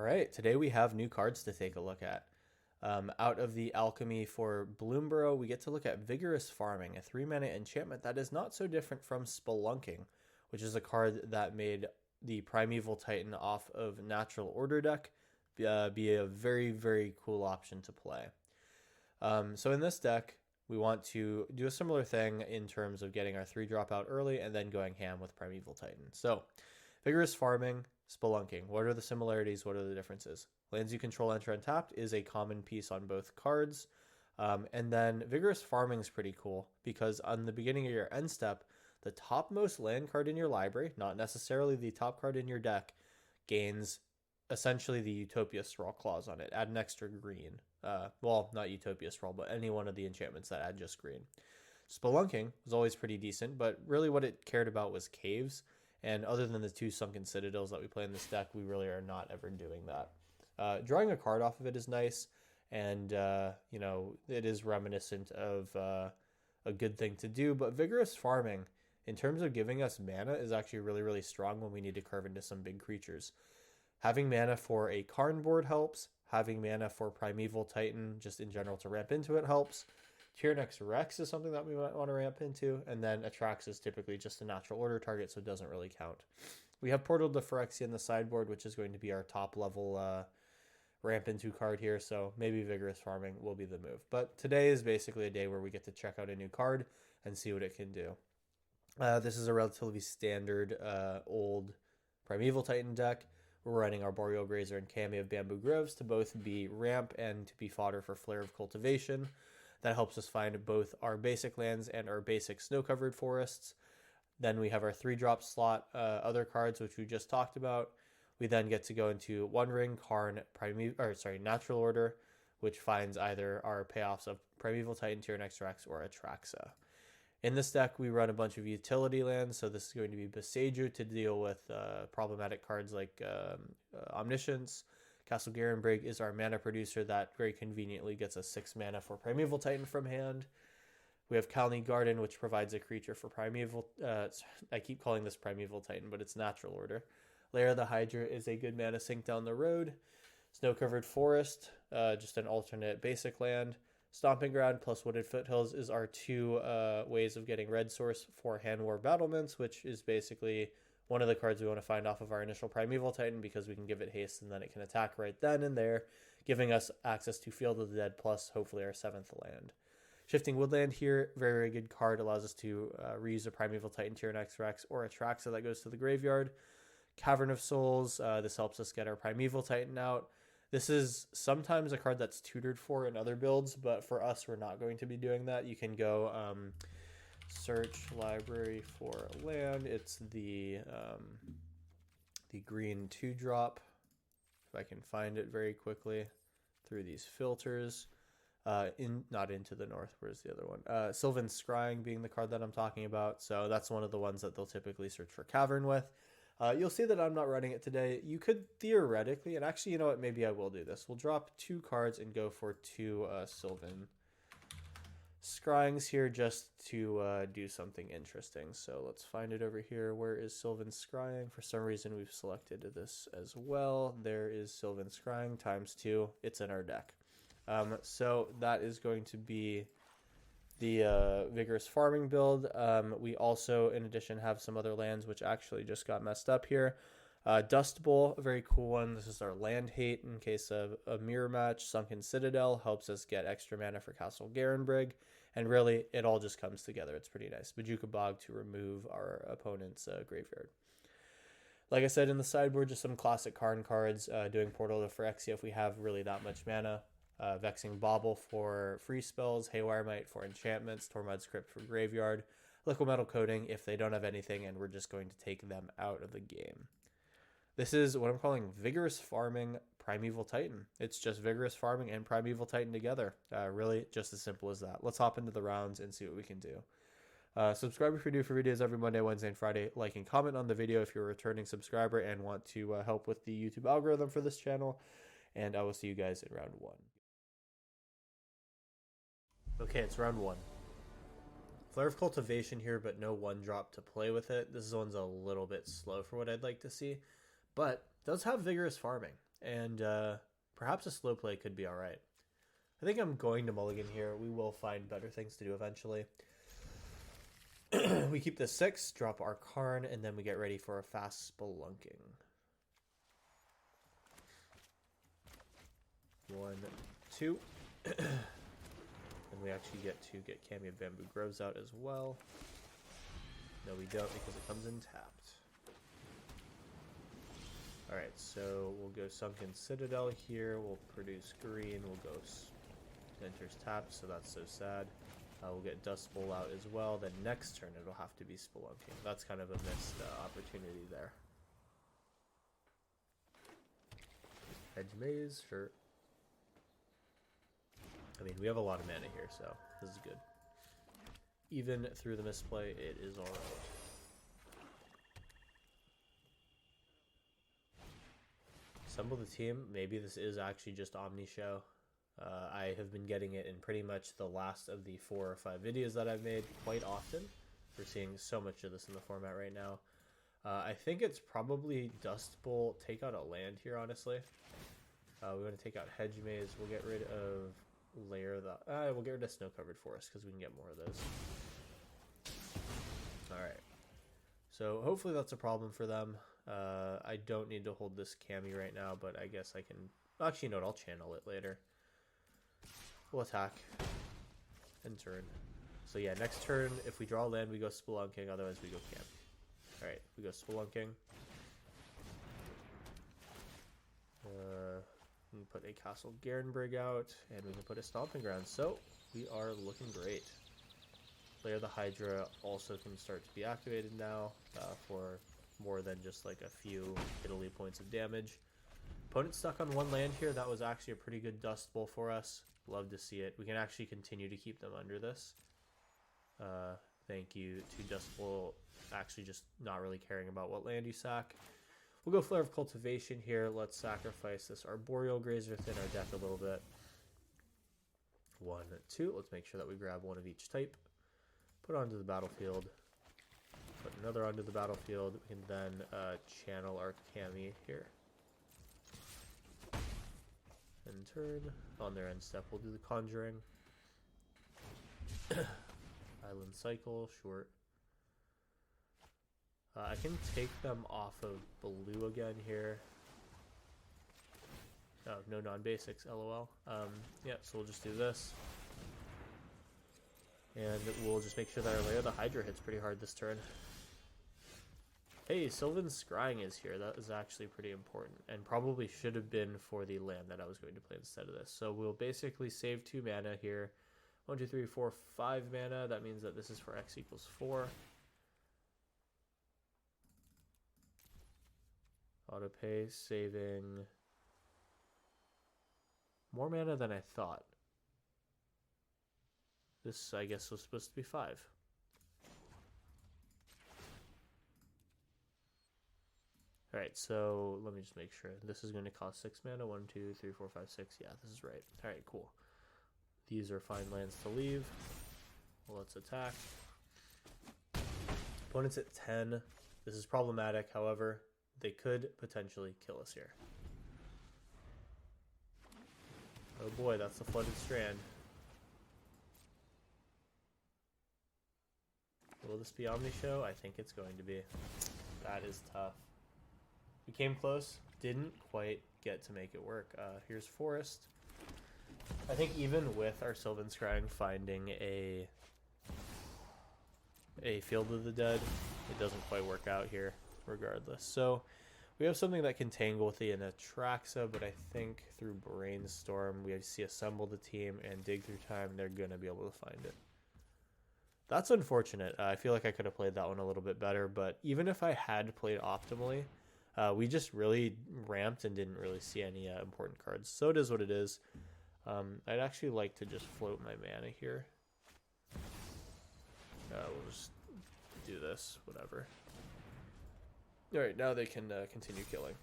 right, today we have new cards to take a look at. Out of the alchemy for Bloomborough, we get to look at Vigorous Farming, a 3-mana enchantment that is not so different from Spelunking, which is a card that made the Primeval Titan off of Natural Order deck be a very, very cool option to play. So in this deck, we want to do a similar thing in terms of getting our 3-drop out early and then going ham with Primeval Titan. So, Vigorous Farming, Spelunking. What are the similarities? What are the differences? Lands you control enter untapped is a common piece on both cards. And then Vigorous Farming is pretty cool because on the beginning of your end step, the topmost land card in your library, not necessarily the top card in your deck, gains essentially the Utopia Scroll clause on it. Add an extra green. Well, not Utopia Scroll, but any one of the enchantments that add just green. Spelunking was always pretty decent, but really what it cared about was caves. And other than the 2 Sunken Citadels that we play in this deck, we really are not ever doing that. Drawing a card off of it is nice, and it is reminiscent of a good thing to do. But Vigorous Farming, in terms of giving us mana, is actually really, really strong when we need to curve into some big creatures. Having mana for a Karn board helps. Having mana for Primeval Titan, just in general to ramp into it, helps. Tyrannix Rex is something that we might want to ramp into, and then Atrax is typically just a natural order target, so it doesn't really count. We have Portal to Phyrexia in the sideboard, which is going to be our top level ramp into card here, so maybe Vigorous Farming will be the move. But today is basically a day where we get to check out a new card and see what it can do. This is a relatively standard old Primeval Titan deck. We're running our Boreal Grazer and Kami of Bamboo Groves to both be ramp and to be fodder for Flare of Cultivation. That helps us find both our basic lands and our basic snow-covered forests. Then we have our 3-drop slot other cards, which we just talked about. We then get to go into One Ring, Karn, Natural Order, which finds either our payoffs of Primeval Titan, Tyrannix Rex, or Atraxa. In this deck, we run a bunch of utility lands, so this is going to be Boseiju to deal with problematic cards like Omniscience. Castle Garenbrig is our mana producer that very conveniently gets us 6 mana for Primeval Titan from hand. We have Kalni Garden, which provides a creature for Primeval... I keep calling this Primeval Titan, but it's Natural Order. Lair of the Hydra is a good mana sink down the road. Snow-Covered Forest, just an alternate basic land. Stomping Ground plus Wooded Foothills is our 2 ways of getting red source for Hand War Battlements, which is basically one of the cards we want to find off of our initial Primeval Titan because we can give it haste and then it can attack right then and there, giving us access to Field of the Dead plus hopefully our 7th land. Shifting Woodland here, very, very good card, allows us to reuse a Primeval Titan, Tyrannix Rex, or Atraxa that goes to the graveyard. Cavern of Souls, this helps us get our Primeval Titan out. This is sometimes a card that's tutored for in other builds, but for us, we're not going to be doing that. You can go search library for land. It's the green 2-drop. If I can find it very quickly through these filters. Not into the north. Where's the other one? Sylvan Scrying being the card that I'm talking about. So that's one of the ones that they'll typically search for Cavern with. You'll see that I'm not running it today. You could theoretically, and actually, you know what? Maybe I will do this. We'll drop 2 cards and go for 2 Sylvan Scryings here just to do something interesting. So let's find it over here. Where is Sylvan Scrying? For some reason, we've selected this as well. There is Sylvan Scrying times 2. It's in our deck. So that is going to be the Vigorous Farming build. We also, in addition, have some other lands which actually just got messed up here. Dust Bowl, a very cool one. This is our land hate in case of a mirror match. Sunken Citadel helps us get extra mana for Castle Garenbrig. And really, it all just comes together. It's pretty nice. Bojuka Bog to remove our opponent's graveyard. Like I said, in the sideboard, just some classic Karn cards. Doing Portal to Phyrexia if we have really that much mana. Vexing Bauble for free spells, Haywire Might for enchantments, Tormud's Crypt for graveyard, Liquid Metal Coating if they don't have anything, and we're just going to take them out of the game. This is what I'm calling Vigorous Farming Primeval Titan. It's just Vigorous Farming and Primeval Titan together. Really just as simple as that. Let's hop into the rounds and see what we can do. Subscribe if you're new for videos every Monday, Wednesday, and Friday. Like and comment on the video if you're a returning subscriber and want to help with the YouTube algorithm for this channel. And I will see you guys in round 1. Okay, it's round 1. Flare of Cultivation here, but no 1-drop to play with it. This one's a little bit slow for what I'd like to see, but does have Vigorous Farming. and perhaps a slow play could be all right. I think I'm going to mulligan here. We will find better things to do eventually. We keep the 6, drop our Karn, and then we get ready for a fast spelunking. 1, 2. And we actually get to get Cameo Bamboo Groves out as well. No, we don't, because it comes in tapped. Alright, so we'll go Sunken Citadel here. We'll produce green. We'll go enters tapped, so that's so sad. We'll get Dust Bowl out as well. Then next turn it'll have to be Spelunking. That's kind of a missed opportunity there. Hedge Maze, sure. I mean, we have a lot of mana here, so this is good. Even through the misplay, it is alright. Assemble the team. Maybe this is actually just Omni Show. I have been getting it in pretty much the last of the 4 or 5 videos that I've made quite often. We're seeing so much of this in the format right now. I think it's probably Dust Bowl. Take out a land here, honestly. We want to take out Hedge Maze. We'll get rid of we'll get rid of Snow Covered Forest because we can get more of those. Alright. So hopefully that's a problem for them. I don't need to hold this Cami right now, but I guess I can... Actually, no, I'll channel it later. We'll attack and turn. So yeah, next turn, if we draw land, we go Spelunking. Otherwise, we go Camp. Alright, we go Spelunking. We can put a Castle Garenbrig out, and we can put a Stomping Ground. So, we are looking great. Lair the Hydra also can start to be activated now for more than just like a few Italy points of damage. Opponent stuck on 1 land here. That was actually a pretty good Dust Bowl for us. Love to see it. We can actually continue to keep them under this. Thank you to Dust Bowl actually just not really caring about what land you sack. We'll go Flare of Cultivation here. Let's sacrifice this Arboreal Grazer within our deck a little bit. 1, 2. Let's make sure that we grab 1 of each type. Put onto the battlefield. Put another onto the battlefield. We can then channel our Cami here. And turn. On their end step, we'll do the Conjuring. Island Cycle, short. I can take them off of blue again here. Oh, no non-basics, lol. Yeah, so we'll just do this. And we'll just make sure that our Lair of the Hydra hits pretty hard this turn. Hey, Sylvan's Scrying is here. That is actually pretty important. And probably should have been for the land that I was going to play instead of this. So we'll basically save 2 mana here. 1, 2, 3, 4, 5 mana. That means that this is for X equals 4. Autopay, saving more mana than I thought. This, I guess, was supposed to be 5. Alright, so let me just make sure. This is going to cost 6 mana. 1, 2, 3, 4, 5, 6. Yeah, this is right. Alright, cool. These are fine lands to leave. Well, let's attack. Opponent's at 10. This is problematic, however. They could potentially kill us here. Oh boy, that's the Flooded Strand. Will this be Omni Show? I think it's going to be. That is tough. We came close, didn't quite get to make it work. Here's Forest. I think even with our Sylvan Scrying finding a Field of the Dead, it doesn't quite work out here regardless. So we have something that can tangle with the Atraxa, but I think through Brainstorm, we see Assemble the Team and Dig Through Time, they're going to be able to find it. That's unfortunate. I feel like I could have played that one a little bit better, but even if I had played optimally, we just really ramped and didn't really see any important cards. So it is what it is. I'd actually like to just float my mana here. We'll just do this, whatever. Alright, now they can continue killing.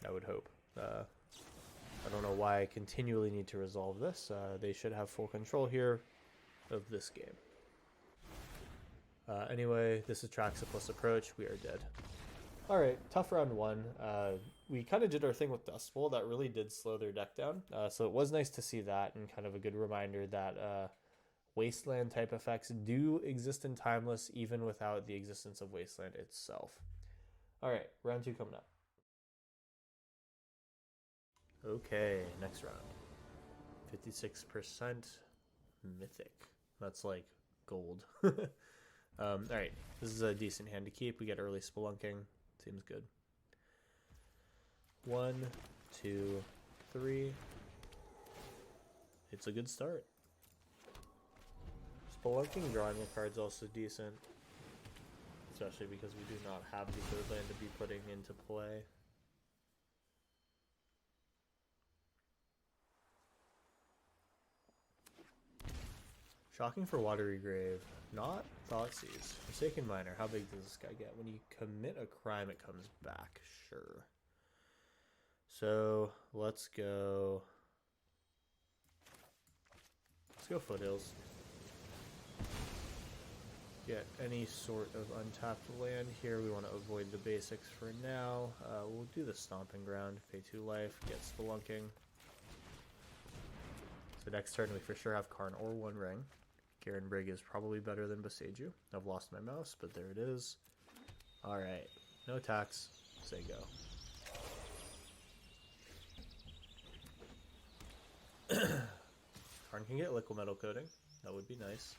I would hope. I don't know why I continually need to resolve this. They should have full control here of this game. Anyway, this is Traxa plus approach. We are dead. All right, tough round one. We kind of did our thing with Dust Bowl. That really did slow their deck down. So it was nice to see that, and kind of a good reminder that Wasteland type effects do exist in Timeless even without the existence of Wasteland itself. All right, round two coming up. Okay, next round. 56% Mythic. That's like gold. All right, this is a decent hand to keep. We get early Spelunking. Seems good. 1, 2, 3. It's a good start. Spelunking drawing the card's also decent, especially because we do not have the third land to be putting into play. Shocking for Watery Grave. Not Thoughtseize. Forsaken Miner. How big does this guy get? When you commit a crime, it comes back. Sure. So let's go. Let's go Foothills. Get any sort of untapped land here. We want to avoid the basics for now. We'll do the Stomping Ground. Pay 2 life. Get Spelunking. So next turn we for sure have Karn or One Ring. Garen Brig is probably better than Boseiju. I've lost my mouse, but there it is. Alright. No attacks. Say go. Karn can get Liquid Metal Coating. That would be nice.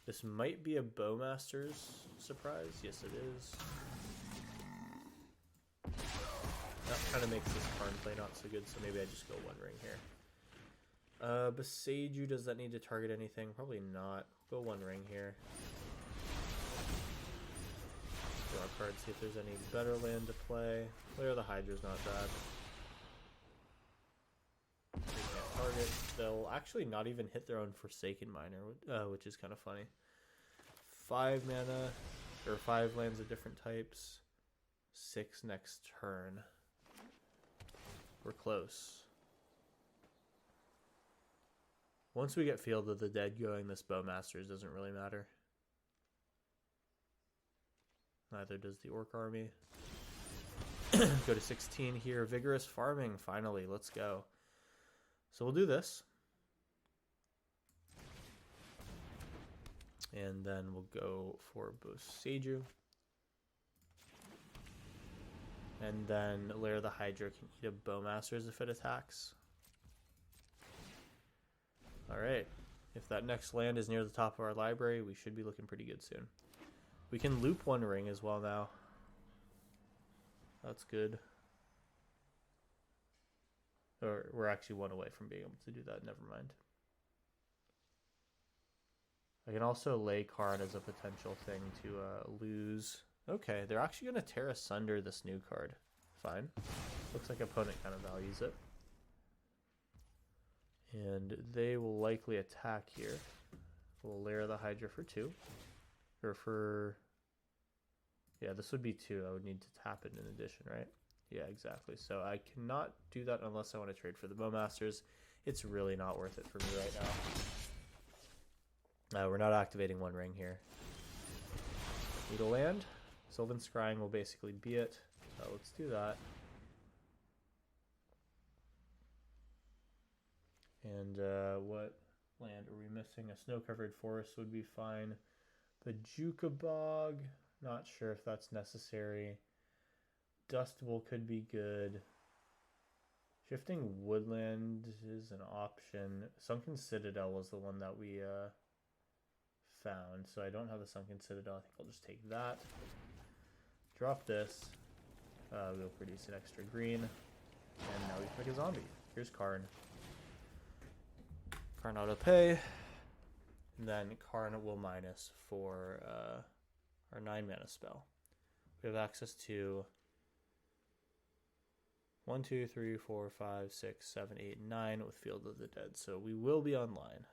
This might be a Bowmaster's surprise. Yes, it is. That kind of makes this Karn play not so good, so maybe I just go One Ring here. Boseiju, does that need to target anything? Probably not. Go One Ring here. Draw a card, see if there's any better land to play. Lair of the Hydra's not bad. They can't target. They'll actually not even hit their own Forsaken Miner, which is kind of funny. 5 mana, or 5 lands of different types. 6 next turn. We're close. Once we get Field of the Dead going, this Bowmasters doesn't really matter. Neither does the Orc Army. Go to 16 here. Vigorous Farming, finally. Let's go. So we'll do this. And then we'll go for Boseiju. And then Lair of the Hydra can eat a Bowmasters if it attacks. Alright, if that next land is near the top of our library, we should be looking pretty good soon. We can loop One Ring as well now. That's good. Or we're actually 1 away from being able to do that, never mind. I can also lay Karn as a potential thing to lose. Okay, they're actually going to tear asunder this new card. Fine. Looks like opponent kind of values it. And they will likely attack here. We'll Lair the Hydra for 2. Or for... Yeah, this would be 2. I would need to tap it in addition, right? Yeah, exactly. So I cannot do that unless I want to trade for the Bowmasters. It's really not worth it for me right now. We're not activating One Ring here. Need a land. Sylvan Scrying will basically be it. Let's do that. And what land are we missing? A snow-covered forest would be fine. The Jukabog, not sure if that's necessary. Dust Bowl could be good. Shifting Woodland is an option. Sunken Citadel was the one that we found, so I don't have the Sunken Citadel. I think I'll just take that. Drop this. We'll produce an extra green. And now we can make a zombie. Here's Karn. Karn auto pay, and then Karn will minus for our 9 mana spell. We have access to 1, 2, 3, 4, 5, 6, 7, 8, 9 with Field of the Dead, so we will be online.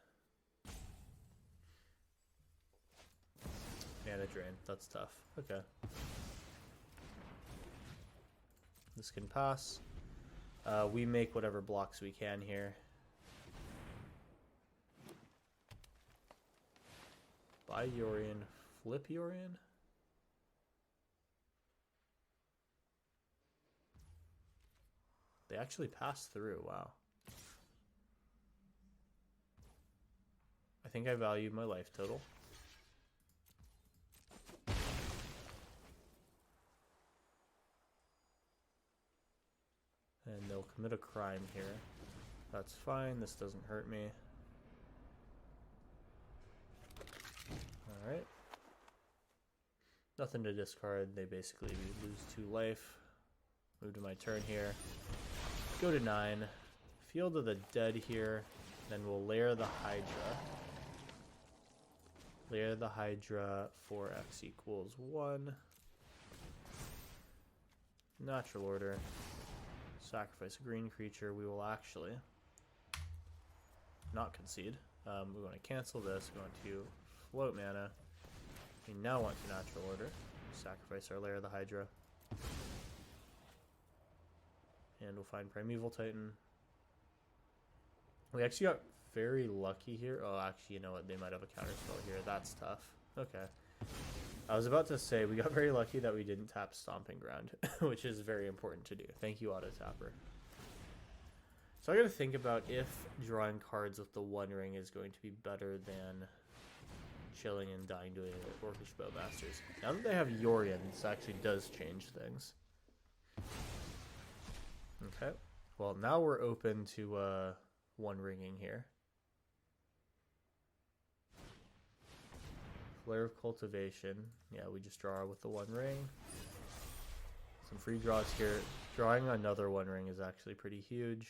Mana drain, that's tough. Okay. This can pass. We make whatever blocks we can here. Buy Yorion, flip Yorion. They actually passed through. Wow. I think I value my life total. And they'll commit a crime here. That's fine. This doesn't hurt me. Alright. Nothing to discard. They basically lose 2 life. Move to my turn here. Go to 9. Field of the Dead here. Then we'll layer the Hydra. Layer the Hydra for X equals 1. Natural order. Sacrifice a green creature. We will actually not concede. We want to cancel this. We want to float mana. We now want to natural order. Sacrifice our layer of the Hydra. And we'll find Primeval Titan. We actually got very lucky here. Oh, actually, you know what? They might have a counterspell here. That's tough. Okay. I was about to say, we got very lucky that we didn't tap Stomping Ground, which is very important to do. Thank you, Auto Tapper. So I got to think about if drawing cards with the One Ring is going to be better than chilling and dying to Orcish Bowmasters. Now that they have Yorion, this actually does change things. Okay. Well, now we're open to One Ringing here. Flare of Cultivation. Yeah, we just draw with the One Ring. Some free draws here. Drawing another One Ring is actually pretty huge.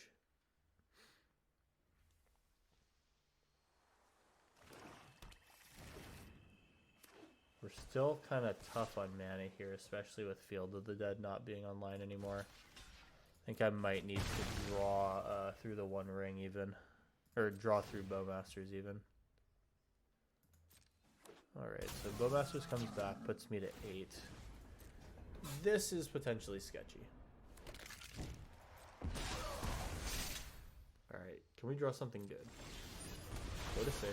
We're still kind of tough on mana here, especially with Field of the Dead not being online anymore. I think I might need to draw through the One Ring even. Or draw through Bowmasters even. Alright, so Bowmasters comes back, puts me to 8. This is potentially sketchy. Alright, can we draw something good? Go to 6.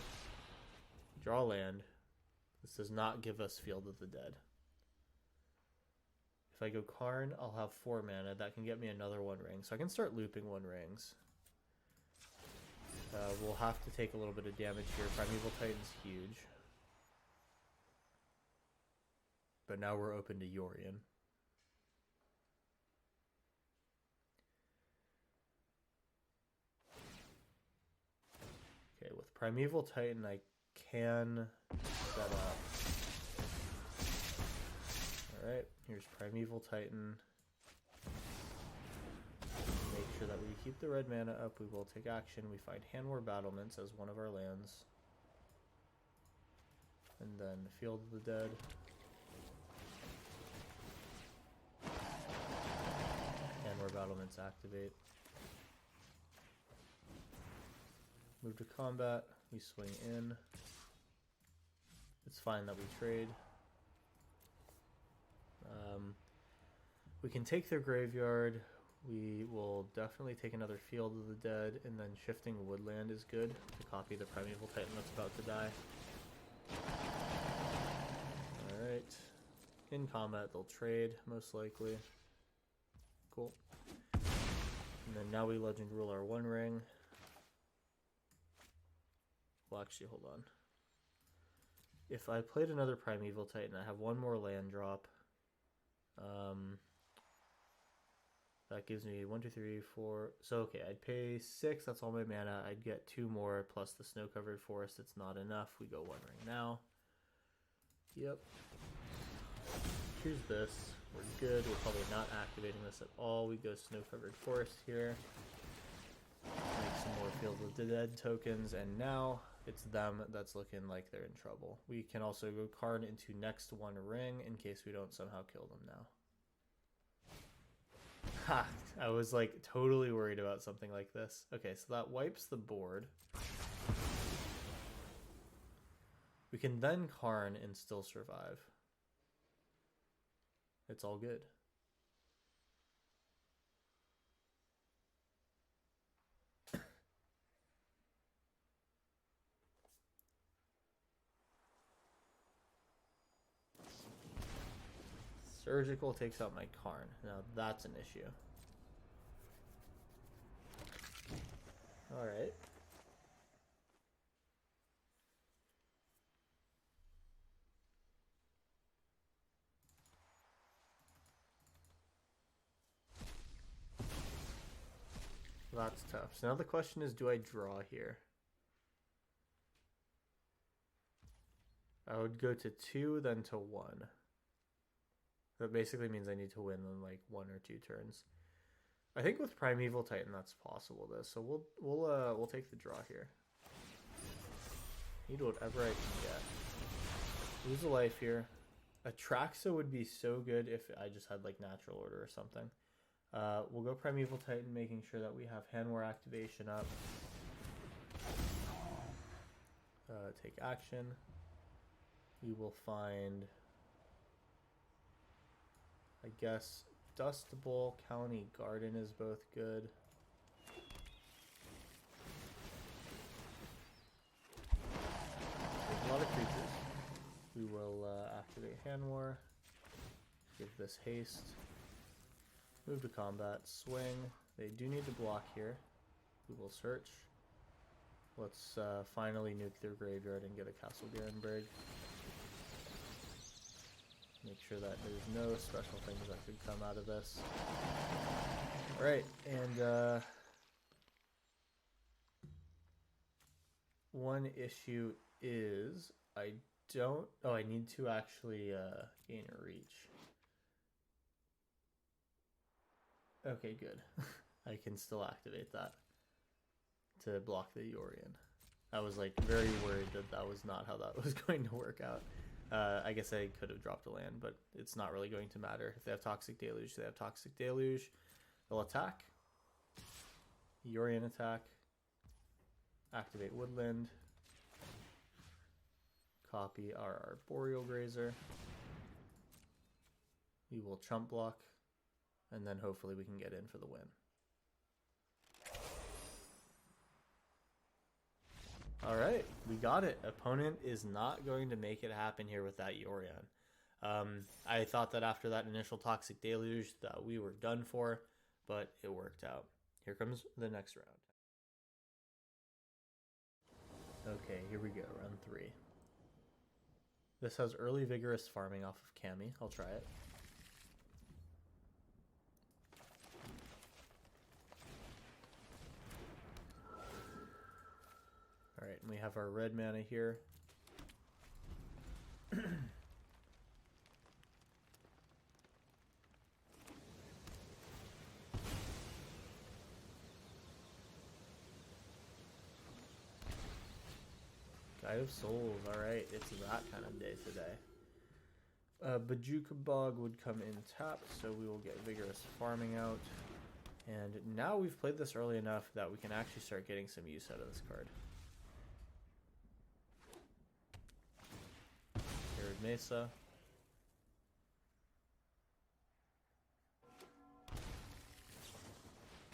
Draw land. This does not give us Field of the Dead. If I go Karn, I'll have 4 mana. That can get me another One Ring. So I can start looping One Rings. We'll have to take a little bit of damage here. Primeval Titan's huge. But now we're open to Yorion. Okay, with Primeval Titan, I can set up. Alright, here's Primeval Titan. Make sure that we keep the red mana up. We will take action. We find Hand War Battlements as one of our lands. And then Field of the Dead. Hand War Battlements activate. Move to combat. We swing in. It's fine that we trade. We can take their graveyard. We will definitely take another Field of the Dead, and then shifting Woodland is good to copy the Primeval Titan that's about to die. Alright. In combat, they'll trade, most likely. Cool. And then now we Legend Rule our One Ring. Well, actually, hold on. If I played another Primeval Titan, I have one more land drop. That gives me 1, 2, 3, 4. So, okay, I'd pay 6. That's all my mana. I'd get 2 more plus the snow-covered forest. It's not enough. We go One Ring now. Yep. Choose this. We're good. We're probably not activating this at all. We go snow-covered forest here. Make some more Field of the Dead tokens, and now it's them that's looking like they're in trouble. We can also go Karn into next One Ring in case we don't somehow kill them now. Ha! I was like totally worried about something like this. Okay, so that wipes the board. We can then Karn and still survive. It's all good. Surgical takes out my Karn. Now that's an issue. All right. That's tough. So now the question is, do I draw here? I would go to 2, then to 1. That basically means I need to win in like 1 or 2 turns. I think with Primeval Titan that's possible though. So we'll take the draw here. Need whatever I can get. Lose a life here. Atraxa would be so good if I just had like natural order or something. We'll go Primeval Titan, making sure that we have Hand War activation up. Take action. We will find, I guess, Dust Bowl, County Garden is both good. There's a lot of creatures. We will activate Hand War. Give this haste. Move to combat. Swing. They do need to block here. We will search. Let's finally nuke their graveyard and get a Castle Garenberg. Make sure that there's no special things that could come out of this. Alright, and one issue is I need to actually gain a reach. Okay, good. I can still activate that to block the Yorion. I was like very worried that that was not how that was going to work out. I guess I could have dropped a land, but it's not really going to matter. If they have Toxic Deluge, they have Toxic Deluge. They'll attack. Yorion attack. Activate Woodland. Copy our Arboreal Grazer. We will chump block. And then hopefully we can get in for the win. Alright, we got it. Opponent is not going to make it happen here with that Yorion. I thought that after that initial Toxic Deluge that we were done for, but it worked out. Here comes the next round. Okay, here we go, round 3. This has early Vigorous farming off of Cammy. I'll try it. Alright, and we have our red mana here. Guide of Souls, alright, it's that kind of day today. Bajuka Bog would come in tapped, so we will get Vigorous farming out. And now we've played this early enough that we can actually start getting some use out of this card. Arid Mesa.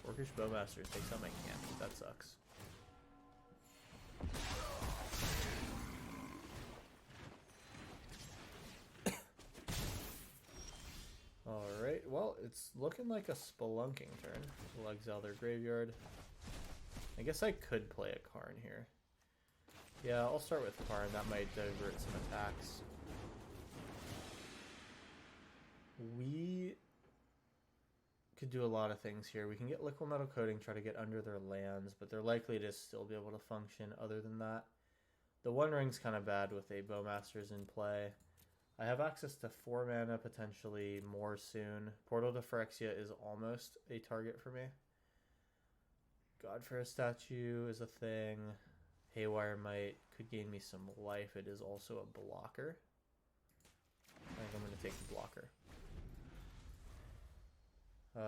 Orcish Bowmaster takes out my camp. That sucks. Alright, well, it's looking like a spelunking turn. We'll exile their graveyard. I guess I could play a Karn here. Yeah, I'll start with Karn. That might divert some attacks. We could do a lot of things here. We can get Liquid Metal Coating, try to get under their lands, but they're likely to still be able to function other than that. The One Ring's kind of bad with a Bowmasters in play. I have access to 4 mana, potentially more soon. Portal to Phyrexia is almost a target for me. Godfair Statue is a thing. Haywire Might could gain me some life. It is also a blocker. I think I'm going to take the blocker.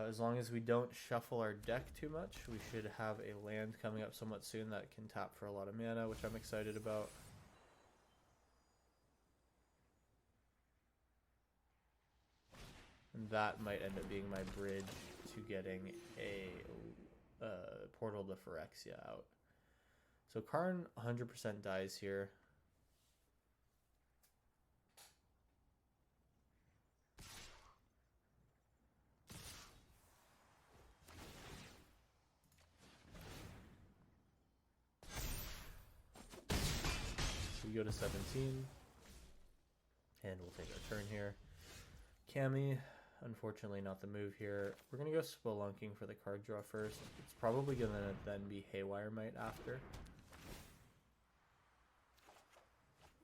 As long as we don't shuffle our deck too much, we should have a land coming up somewhat soon that can tap for a lot of mana, which I'm excited about. And that might end up being my bridge to getting a Portal to Phyrexia out. So Karn 100% dies here. We go to 17. And we'll take our turn here. Cami, unfortunately not the move here. We're going to go Spelunking for the card draw first. It's probably going to then be Haywire Might after.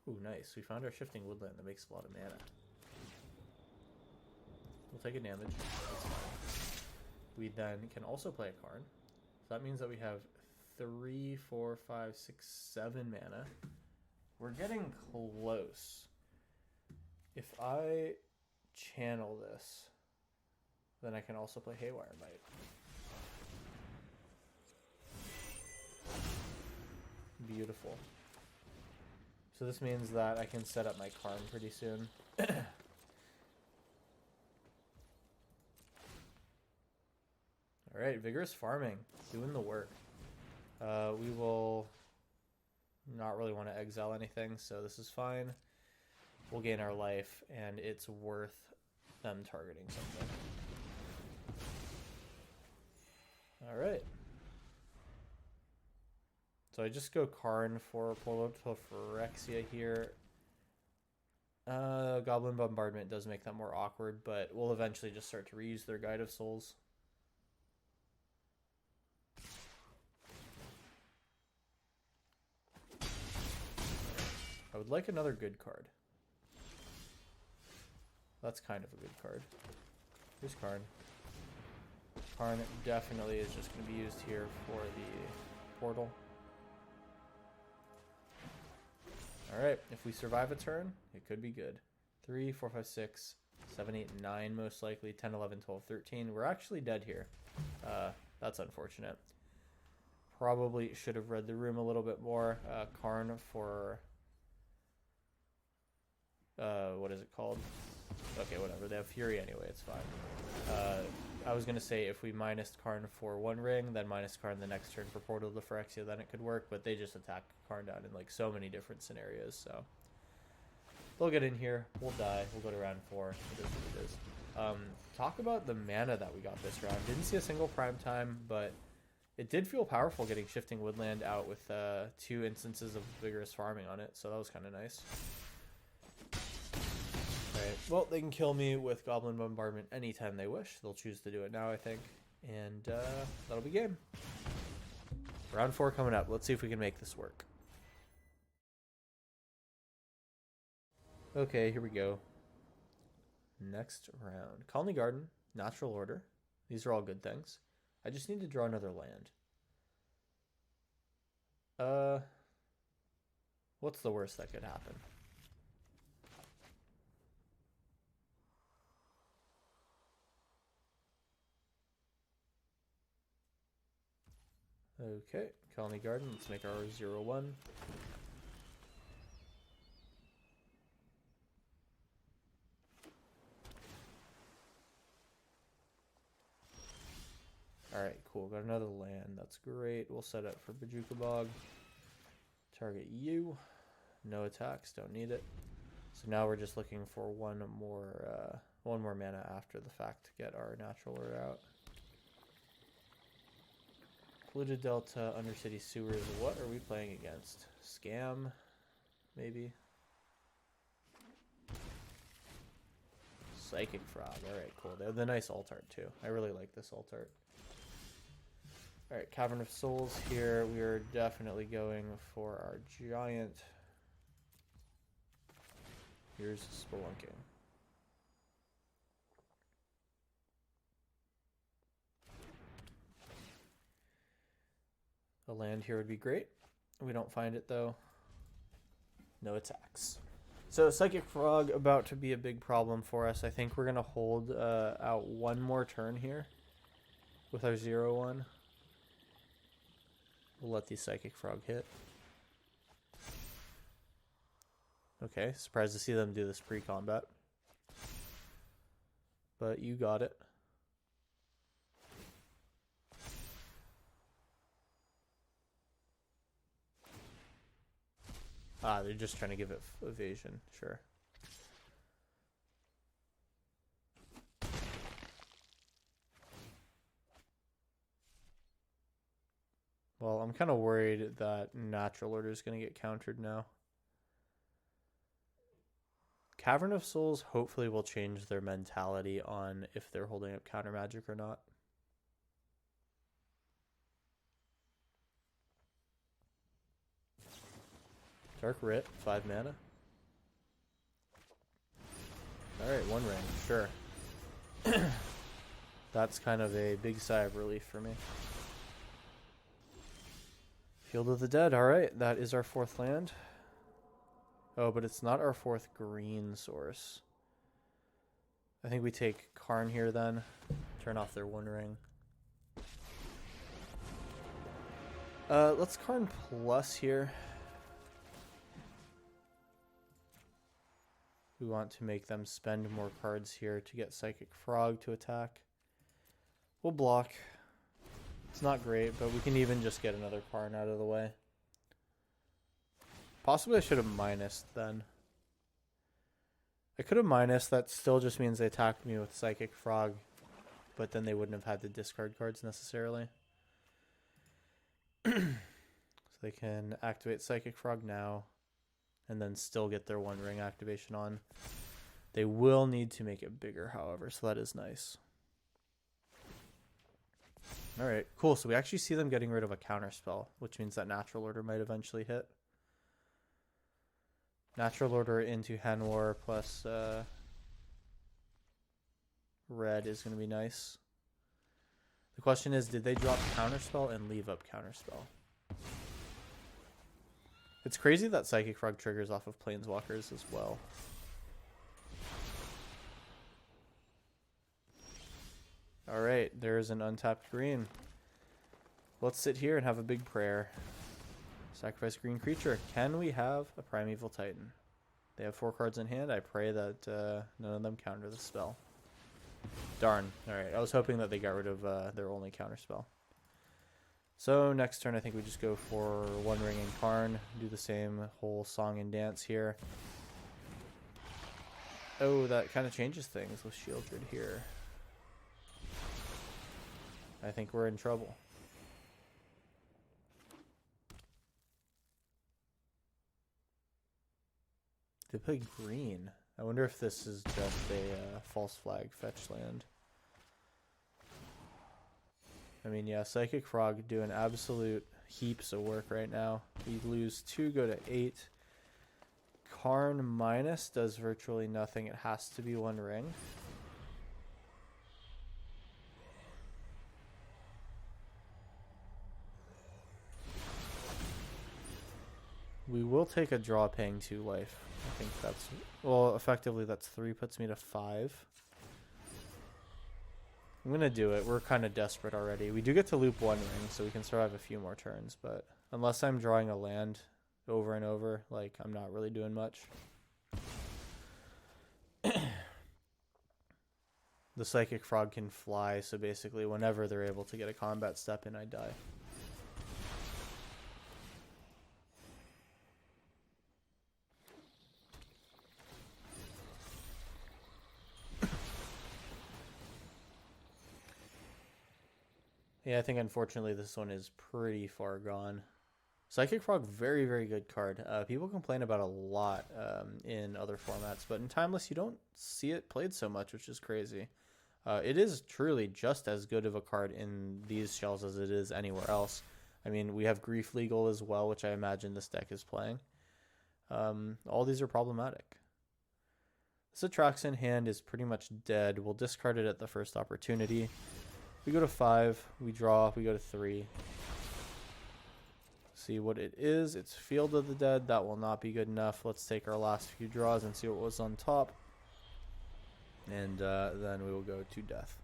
Ooh, nice. We found our Shifting Woodland that makes a lot of mana. We'll take a damage. That's fine. We then can also play a Karn. So that means that we have 3, 4, 5, 6, 7 mana. We're getting close. If I channel this, then I can also play Haywire Might. Beautiful. So this means that I can set up my Karn pretty soon. Alright, Vigorous Farming. Doing the work. We will not really want to exile anything, so this is fine. We'll gain our life, and it's worth them targeting something. Alright. So I just go Karn for Portal to Phyrexia here. Goblin Bombardment does make that more awkward, but we'll eventually just start to reuse their Guide of Souls. I would like another good card. That's kind of a good card. Here's Karn. Karn definitely is just going to be used here for the portal. Alright, if we survive a turn, it could be good. 3, 4, 5, 6, 7, 8, 9 most likely. 10, 11, 12, 13. We're actually dead here. That's unfortunate. Probably should have read the room a little bit more. Karn for... what is it called? Okay, whatever. They have Fury anyway. It's fine. I was going to say if we minus Karn for one ring, then minus Karn the next turn for Portal to Phyrexia, then it could work. But they just attack Karn down in like so many different scenarios. So they'll get in here. We'll die. We'll go to round 4. It is what it is. Talk about the mana that we got this round. Didn't see a single prime time, but it did feel powerful getting Shifting Woodland out with 2 instances of Vigorous Farming on it. So that was kind of nice. Alright, well, they can kill me with Goblin Bombardment anytime they wish. They'll choose to do it now, I think. And that'll be game. Round 4 coming up. Let's see if we can make this work. Okay, here we go. Next round. Colony Garden, Natural Order. These are all good things. I just need to draw another land. What's the worst that could happen? Okay, Colony Garden, let's make our 0-1. Alright, cool, got another land, that's great. We'll set up for Bajuka Bog. Target you. No attacks, don't need it. So now we're just looking for one more mana after the fact to get our natural order out. Polluted Delta, Undercity Sewers. What are we playing against? Scam? Maybe? Psychic Frog. Alright, cool. They have the nice alt art too. I really like this alt art. Alright, Cavern of Souls here. We are definitely going for our giant. Here's Spelunking. A land here would be great. We don't find it though. No attacks. So Psychic Frog about to be a big problem for us. I think we're going to hold out one more turn here with our 0-1. We'll let the Psychic Frog hit. Okay, surprised to see them do this pre-combat. But you got it. Ah, they're just trying to give it evasion, sure. Well, I'm kind of worried that Natural Order is going to get countered now. Cavern of Souls hopefully will change their mentality on if they're holding up counter magic or not. Dark Writ, 5 mana. Alright, 1 ring, sure. That's kind of a big sigh of relief for me. Field of the Dead, alright, that is our 4th land. Oh, but it's not our 4th green source. I think we take Karn here then. Turn off their 1 ring. Let's Karn plus here. We want to make them spend more cards here to get Psychic Frog to attack. We'll block. It's not great, but we can even just get another Karn out of the way. Possibly I should have minused then. I could have minused. That still just means they attacked me with Psychic Frog, but then they wouldn't have had to discard cards necessarily. So they can activate Psychic Frog now and then still get their 1 ring activation on. They will need to make it bigger, however, so that is nice. Alright, cool. So we actually see them getting rid of a counter spell, which means that Natural Order might eventually hit. Natural Order into Hand War plus red is going to be nice. The question is, did they drop Counterspell and leave up Counterspell? It's crazy that Psychic Frog triggers off of Planeswalkers as well. Alright, there's an untapped green. Let's sit here and have a big prayer. Sacrifice green creature. Can we have a Primeval Titan? They have 4 cards in hand. I pray that none of them counter the spell. Darn. Alright, I was hoping that they got rid of their only counter spell. So next turn I think we just go for 1 ring and Karn. Do the same whole song and dance here. Oh, that kind of changes things with Shieldred here. I think we're in trouble. They play green. I wonder if this is just a false flag fetch land. I mean, yeah, Psychic Frog doing absolute heaps of work right now. We lose 2, go to 8. Karn minus does virtually nothing. It has to be 1 ring. We will take a draw paying 2 life. I think that's, well, effectively that's 3, puts me to 5. I'm going to do it. We're kind of desperate already. We do get to loop 1 ring, so we can survive a few more turns, but unless I'm drawing a land over and over, like, I'm not really doing much. The Psychic Frog can fly, so basically whenever they're able to get a combat step in, I die. Yeah, I think unfortunately this one is pretty far gone. Psychic Frog, very, very good card. People complain about a lot in other formats, but in Timeless you don't see it played so much, which is crazy. It is truly just as good of a card in these shells as it is anywhere else. I mean, we have Grief Legal as well, which I imagine this deck is playing. All these are problematic. This Atraxan hand is pretty much dead. We'll discard it at the first opportunity. We go to 5, we draw, we go to 3. See what it is. It's Field of the Dead. That will not be good enough. Let's take our last few draws and see what was on top. And then we will go to death.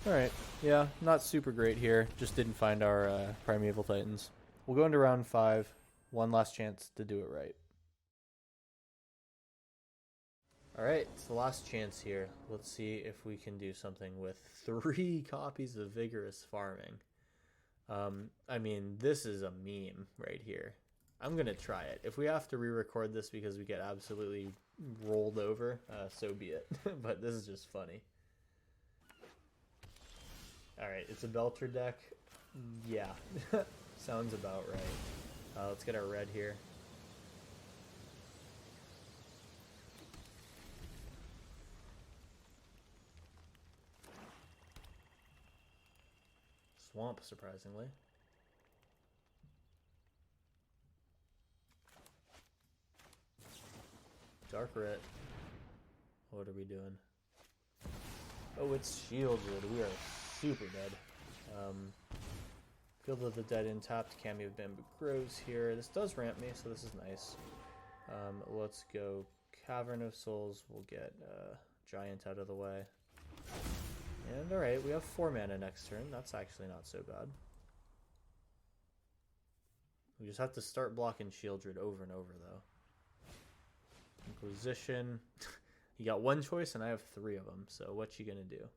Alright, yeah, not super great here. Just didn't find our Primeval Titans. We'll go into round 5. One last chance to do it right. Alright, it's the last chance here. Let's see if we can do something with 3 copies of Vigorous farming. I mean, this is a meme right here. I'm going to try it. If we have to re-record this because we get absolutely rolled over, so be it. But this is just funny. Alright, it's a Belter deck. Yeah, sounds about right. Let's get our red here. swamp, surprisingly. Dark Rit. What are we doing? Oh, it's shielded. We are super dead. Field of the Dead untapped. Cameo of Bamboo Grows here. This does ramp me, so this is nice. Let's go Cavern of Souls. We'll get Giant out of the way. And alright, we have 4 mana next turn. That's actually not so bad. We just have to start blocking Shieldred over and over, though. Inquisition. You got 1 choice, and I have 3 of them. So what you gonna do?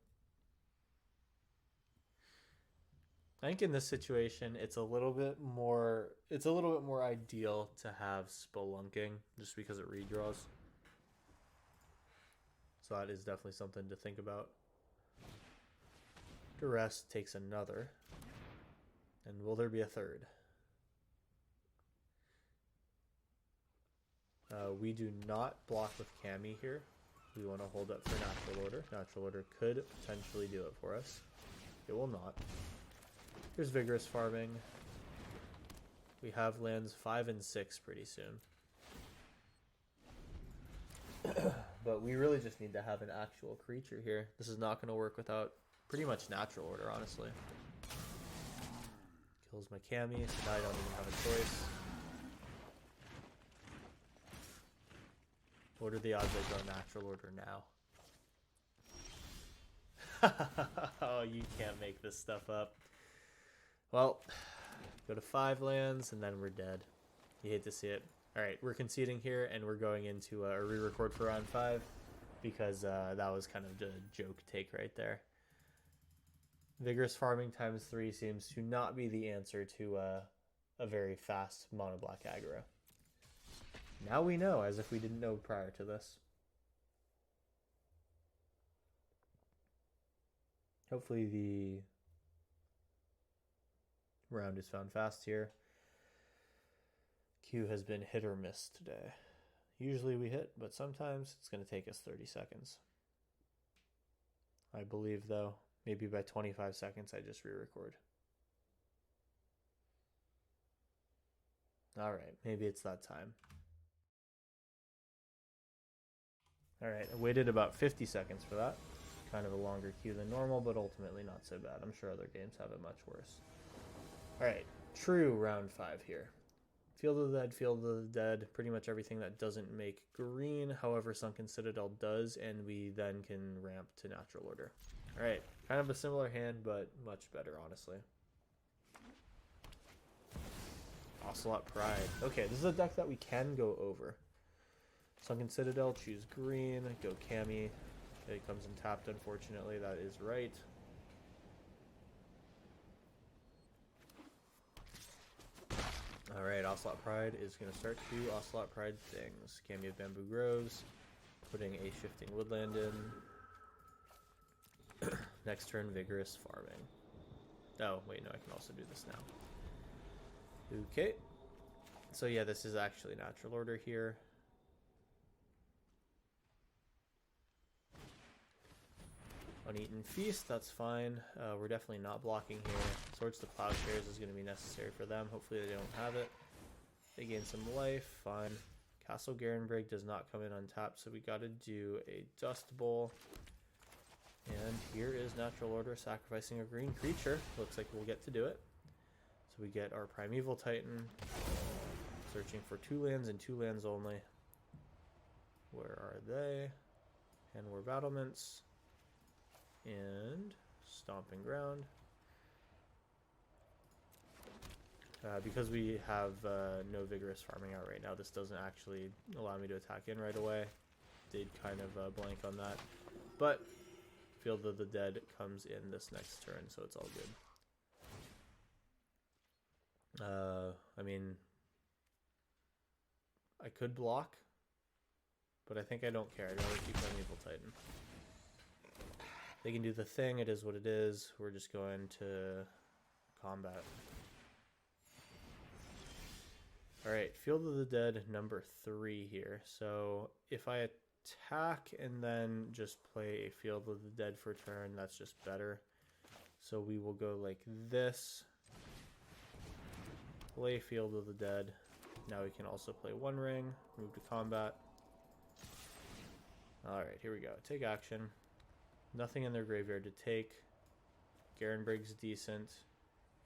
I think in this situation, it's a little bit more ideal to have Spelunking, just because it redraws. So that is definitely something to think about. Duress takes another. And will there be a third? We do not block with Cami here. We want to hold up for Natural Order. Natural Order could potentially do it for us. It will not. Here's Vigorous farming. We have lands 5 and 6 pretty soon. But we really just need to have an actual creature here. This is not going to work without pretty much Natural Order, honestly. Kills my Cami, so now I don't even have a choice. What are the odds I draw Natural Order now? Oh, you can't make this stuff up. Well, go to 5 lands, and then we're dead. You hate to see it. Alright, we're conceding here, and we're going into a re-record for round 5, because that was kind of a joke take right there. Vigorous farming times 3 seems to not be the answer to a very fast mono-black aggro. Now we know, as if we didn't know prior to this. Hopefully the round is found fast here. Q has been hit or miss today. Usually we hit, but sometimes it's going to take us 30 seconds. I believe, though, maybe by 25 seconds I just re-record. Alright, maybe it's that time. Alright, I waited about 50 seconds for that. Kind of a longer queue than normal, but ultimately not so bad. I'm sure other games have it much worse. Alright, true round 5 here. Field of the Dead, Field of the Dead, pretty much everything that doesn't make green. However, Sunken Citadel does, and we then can ramp to Natural Order. Alright, kind of a similar hand, but much better, honestly. Ocelot Pride. Okay, this is a deck that we can go over. Sunken Citadel, choose green, go Cami. Okay, it comes in tapped, unfortunately, that is right. Alright, Ocelot Pride is going to start 2 Ocelot Pride things. Cameo of Bamboo Grows, putting a Shifting Woodland in. Next turn, Vigorous farming. Oh, wait, no, I can also do this now. Okay. So yeah, this is actually Natural Order here. Uneaten Feast, that's fine. We're definitely not blocking here. Swords to Plowshares is going to be necessary for them. Hopefully they don't have it. They gain some life, fine. Castle Garenbrig does not come in untapped, so we got to do a Dust Bowl. And here is Natural Order sacrificing a green creature. Looks like we'll get to do it. So we get our Primeval Titan. Searching for 2 lands and 2 lands only. Where are they? And we're battlements. And Stomping Ground. Because we have no Vigorous farming out right now, this doesn't actually allow me to attack in right away. Did kind of blank on that. But Field of the Dead comes in this next turn, so it's all good. I mean, I could block, but I think I don't care. I'd rather keep Primeval Titan. They can do the thing, it is what it is. We're just going to combat. Alright, Field of the Dead number 3 here. So if I attack and then just play a Field of the Dead for turn, that's just better. So we will go like this. Play Field of the Dead. Now we can also play One Ring, move to combat. Alright, here we go. Take action. Nothing in their graveyard to take. Garenbrig's decent.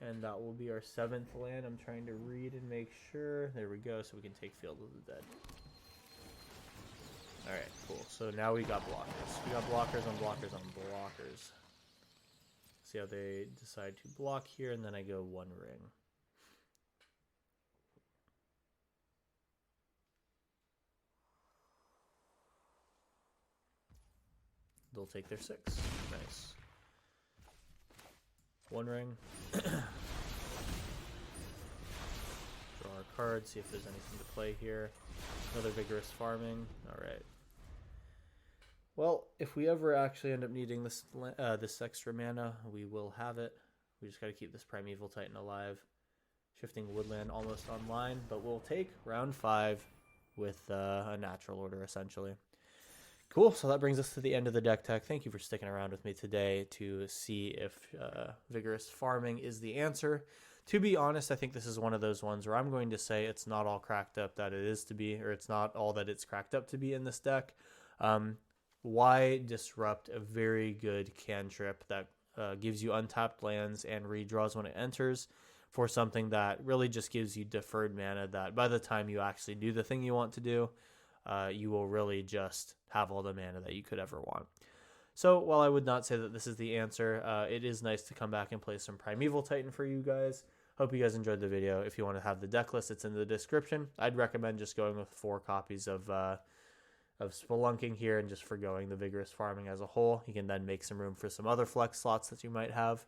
And that will be our 7th land. I'm trying to read and make sure. There we go, so we can take Field of the Dead. Alright, cool. So now we got blockers. We got blockers on blockers on blockers. See how they decide to block here, and then I go One Ring. They'll take their 6. Nice. One Ring. Draw our card, see if there's anything to play here. Another Vigorous farming. Alright. Well, if we ever actually end up needing this extra mana, we will have it. We just got to keep this Primeval Titan alive. Shifting Woodland almost online, but we'll take round 5 with a natural order, essentially. Cool, so that brings us to the end of the deck tech. Thank you for sticking around with me today to see if Vigorous farming is the answer. To be honest, I think this is one of those ones where I'm going to say it's not all cracked up that it is to be, or it's not all that it's cracked up to be in this deck. Why disrupt a very good cantrip that gives you untapped lands and redraws when it enters for something that really just gives you deferred mana that by the time you actually do the thing you want to do, you will really just have all the mana that you could ever want. So while I would not say that this is the answer, it is nice to come back and play some Primeval Titan for you guys. Hope you guys enjoyed the video. If you want to have the deck list, it's in the description. I'd recommend just going with 4 copies of Spelunking here and just forgoing the Vigorous farming as a whole. You can then make some room for some other flex slots that you might have.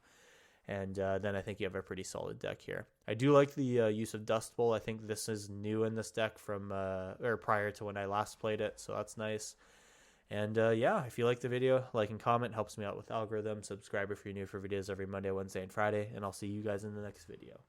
And then I think you have a pretty solid deck here. I do like the use of Dust Bowl. I think this is new in this deck from or prior to when I last played it, so that's nice. And yeah, if you like the video, like and comment helps me out with algorithm. Subscribe if you're new for videos every Monday, Wednesday, and Friday, and I'll see you guys in the next video.